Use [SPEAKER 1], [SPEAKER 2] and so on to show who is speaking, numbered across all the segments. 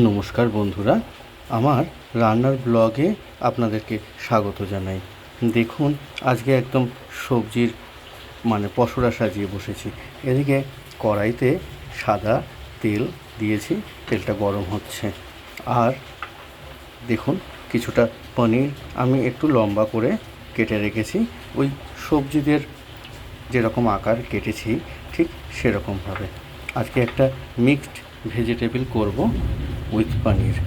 [SPEAKER 1] নমস্কার বন্ধুরা, আমার রান্নার ব্লগে আপনাদেরকে স্বাগত জানাই। দেখুন, আজকে একদম সবজির পসরা সাজিয়ে বসেছি। এদিকে কড়াইতে সাদা তেল দিয়েছি, তেলটা গরম হচ্ছে। আর দেখুন, কিছুটা পনির আমি একটু লম্বা করে কেটে রেখেছি, ওই সবজিদের যেরকম আকার কেটেছি ঠিক সেরকমভাবে। আজকে একটা মিক্সড ভেজিটেবল করব উইথ পনির।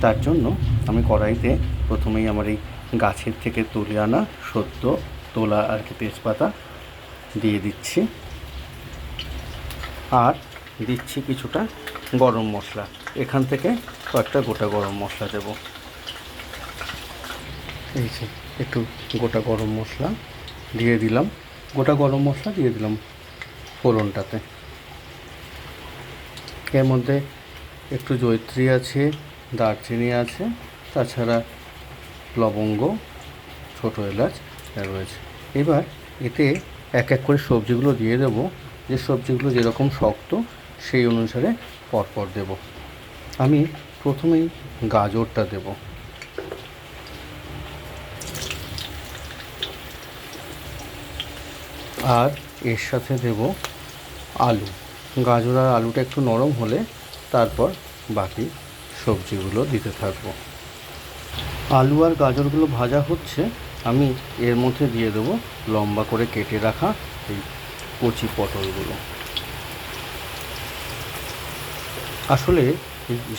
[SPEAKER 1] তার জন্য আমি কড়াইতে প্রথমেই আমার এই গাছের থেকে তুলে আনা সদ্য তোলা আর কি তেজপাতা দিয়ে দিচ্ছি, আর দিচ্ছি কিছুটা গরম মশলা। এখান থেকে কয়েকটা গোটা গরম মশলা দেব। এই যে একটু গোটা গরম মশলা দিয়ে দিলাম, গোটা গরম মশলা দিয়ে দিলাম ফোড়নটাতে। এর মধ্যে একটু জয়িত্রী আছে, দারচিনি আছে, তাছাড়া লবঙ্গ, ছোটো এলাচ রয়েছে। এবার এতে এক এক করে সবজিগুলো দিয়ে দেব। যে সবজিগুলো যেরকম শক্ত সেই অনুসারে পরপর দেব। আমি প্রথমেই গাজরটা দেব। আর এর সাথে দেব আলু। গাজর আর আলুটা একটু নরম হলে তারপর বাকি সবজিগুলো দিতে থাকবো। আলু আর গাজরগুলো ভাজা হচ্ছে, আমি এর মধ্যে দিয়ে দেবো লম্বা করে কেটে রাখা এই কচি পটলগুলো। আসলে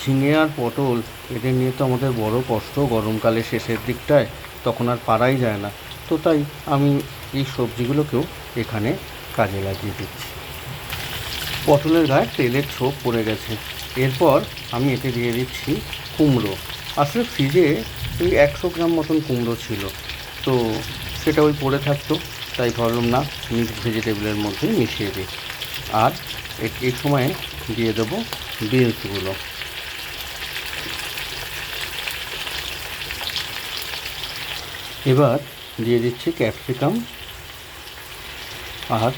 [SPEAKER 1] ঝিঙে আর পটল এদের নিয়ে তো আমাদের বড় কষ্ট গরমকালের শেষের দিকটায়, তখন আর পারাই যায় না। তো তাই আমি এই সবজিগুলোকেও এখানে কাজে লাগিয়ে দিচ্ছি। পটলের গায়ে তেলের ছোপ পড়ে গেছে। এরপর আমি এতে দিয়ে দিচ্ছি কুমড়ো। আসলে ফ্রিজে ওই 100 গ্রাম মতন কুমড়ো ছিল, তো সেটা ওই পড়ে থাকতো, তাই ভাবলাম না মিক্সড ভেজিটেবলের মধ্যে মিশিয়ে দিই। আর এই সময়ে দিয়ে দেবো বিনসগুলো। এবার দিয়ে দিচ্ছি ক্যাপসিকাম আর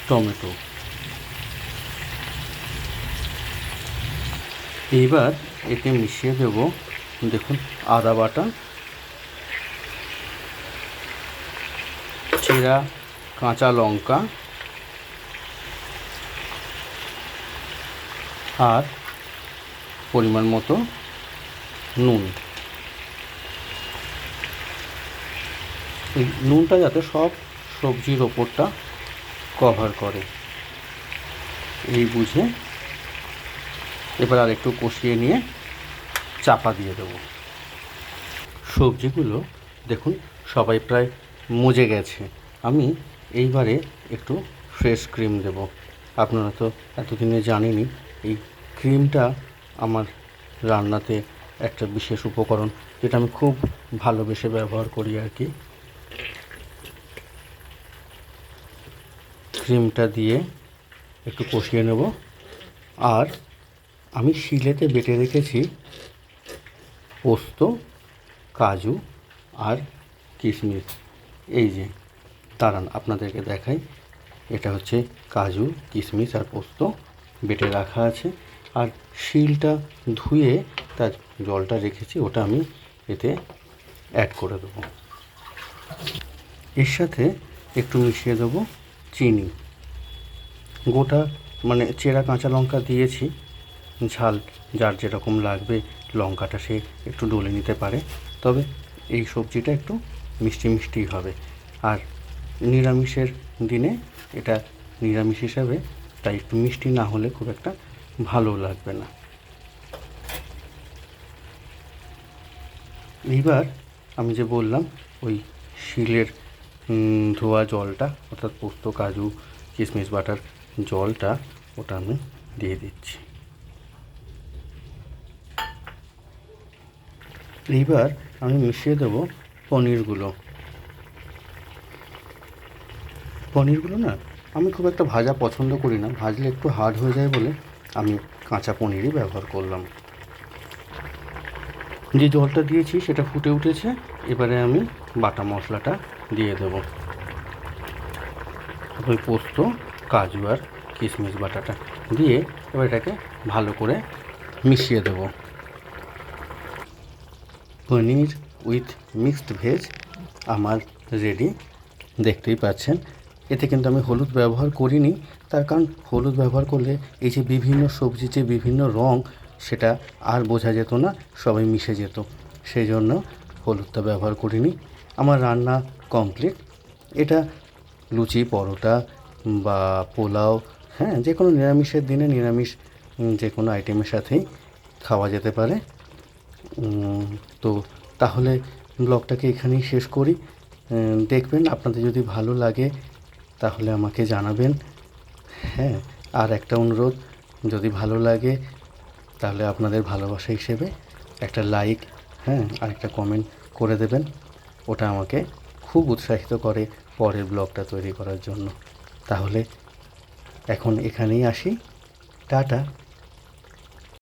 [SPEAKER 1] টমেটো। এইবার এতে মিশিয়ে দেব, দেখুন, আদা বাটা, চেরা কাঁচা লঙ্কা আর পরিমাণ মতো নুন। এই নুনটা যাতে সব সবজির ওপরটা কভার করে এই বুঝে এবার আর একটু কষিয়ে নিয়ে চাপা দিয়ে দেবো। সবজিগুলো দেখুন সবাই প্রায় মজে গেছে। আমি এইবারে একটু ফ্রেশ ক্রিম দেব। আপনারা তো এতদিনে জানেনই এই ক্রিমটা আমার রান্নাতে একটা বিশেষ উপকরণ, যেটা আমি খুব ভালোবেসে ব্যবহার করি আর কি। ক্রিমটা দিয়ে একটু কষিয়ে নেব। আর আমি শিলেতে বেটে রেখেছি পোস্ত, কাজু আর কিশমিশ। এই যে দাঁড়ান আপনাদেরকে দেখাই, এটা হচ্ছে কাজু, কিশমিশ আর পোস্ত বেটে রাখা আছে। আর শিলটা ধুয়ে তার জলটা রেখেছি, ওটা আমি এতে অ্যাড করে দেবো। এর সাথে একটু মিশিয়ে দেবো চিনি। গোটা চেরা কাঁচা লঙ্কা দিয়েছি, ঝাল যার যেরকম লাগবে লঙ্কাটা সে একটু ডলে নিতে পারে, তবে এই সবজিটা একটু মিষ্টি মিষ্টিই হবে। আর নিরামিষের দিনে এটা নিরামিষ হিসাবে, তাই একটু মিষ্টি না হলে খুব একটা ভালো লাগবে না। এইবার আমি যে বললাম ওই শিলের ধোয়া জলটা, অর্থাৎ পোস্ত, কাজু, কিশমিশ বাটার জলটা, ওটা আমি দিয়ে দিচ্ছি। এইবার আমি মিশিয়ে দেবো পনিরগুলো। পনিরগুলো না আমি খুব একটা ভাজা পছন্দ করি না, ভাজলে একটু হার্ড হয়ে যায় বলে আমি কাঁচা পনিরই ব্যবহার করলাম। যে জলটা দিয়েছি সেটা ফুটে উঠেছে, এবারে আমি বাটা মশলাটা দিয়ে দেবো। ওই পোস্ত, কাজু আর কিশমিশ বাটাটা দিয়ে এবার এটাকে ভালো করে মিশিয়ে দেব। পনির উইথ মিক্সড ভেজ আমার রেডি, দেখতেই পাচ্ছেন। এতে কিন্তু আমি হলুদ ব্যবহার করিনি, তার কারণ হলুদ ব্যবহার করলে এই যে বিভিন্ন সবজির যে বিভিন্ন রঙ সেটা আর বোঝা যেত না, সবাই মিশে যেত, সেই জন্য হলুদটা ব্যবহার করিনি। আমার রান্না কমপ্লিট। এটা লুচি, পরোটা বা পোলাও, হ্যাঁ, যে কোনো নিরামিষের দিনে নিরামিষ যে কোনো আইটেমের সাথেই খাওয়া যেতে পারে। তো তাহলে ব্লগটাকে এখানেই শেষ করি। দেখবেন আপনাদের যদি ভালো লাগে তাহলে আমাকে জানাবেন। হ্যাঁ, আর একটা অনুরোধ, যদি ভালো লাগে তাহলে আপনাদের ভালোবাসা হিসেবে একটা লাইক, হ্যাঁ, আর একটা কমেন্ট করে দেবেন। ওটা আমাকে খুব উৎসাহিত করে পরের ব্লগটা তৈরি করার জন্য। তাহলে এখন এখানেই আসি, টাটা।